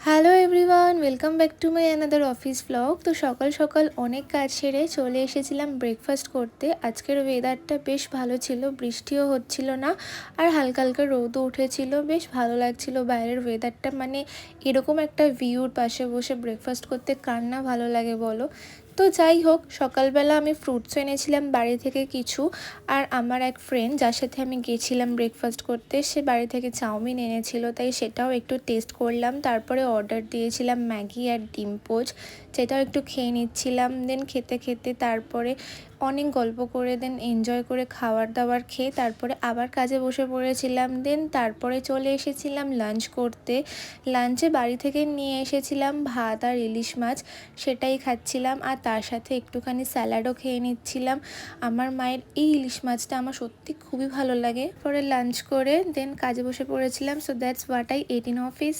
Hello everyone, welcome back to my another office blog. তো সকাল সকাল অনেক কাজ সেরে চলে এসেছিলাম ব্রেকফাস্ট করতে। আজকের ওয়েদারটা বেশ ভালো ছিল, বৃষ্টিও হচ্ছিল না আর হালকা হালকা রোদও উঠেছিল। বেশ ভালো লাগছিল বাইরের ওয়েদারটা, মানে এরকম একটা ভিউর পাশে বসে ব্রেকফাস্ট করতে কার না ভালো লাগে বলো। তো যাই হোক, সকালবেলা আমি ফ্রুটসও এনেছিলাম বাড়ি থেকে কিছু, আর আমার এক ফ্রেন্ড যার সাথে আমি গেছিলাম ব্রেকফাস্ট করতে, সে বাড়ি থেকে চাউমিন এনেছিল, তাই সেটাও একটু টেস্ট করলাম। তারপরে অর্ডার দিয়েছিলাম ম্যাগি আর ডিম পোচ, সেটাও একটু খেয়ে নিচ্ছিলাম। দেন খেতে খেতে তারপরে অনেক গল্প করে দেন এনজয় করে খাবার দাবার খেয়ে তারপরে আবার কাজে বসে পড়েছিলাম। দেন তারপরে চলে এসেছিলাম লাঞ্চ করতে। লাঞ্চে বাড়ি থেকে নিয়ে এসেছিলাম ভাত আর ইলিশ মাছ, সেটাই খাচ্ছিলাম আর তার সাথে একটুখানি স্যালাডও খেয়ে নিচ্ছিলাম। আমার মায়ের এই ইলিশ মাছটা আমার সত্যি খুবই ভালো লাগে। পরে লাঞ্চ করে দেন কাজে বসে পড়েছিলাম। So that's what I ate in office.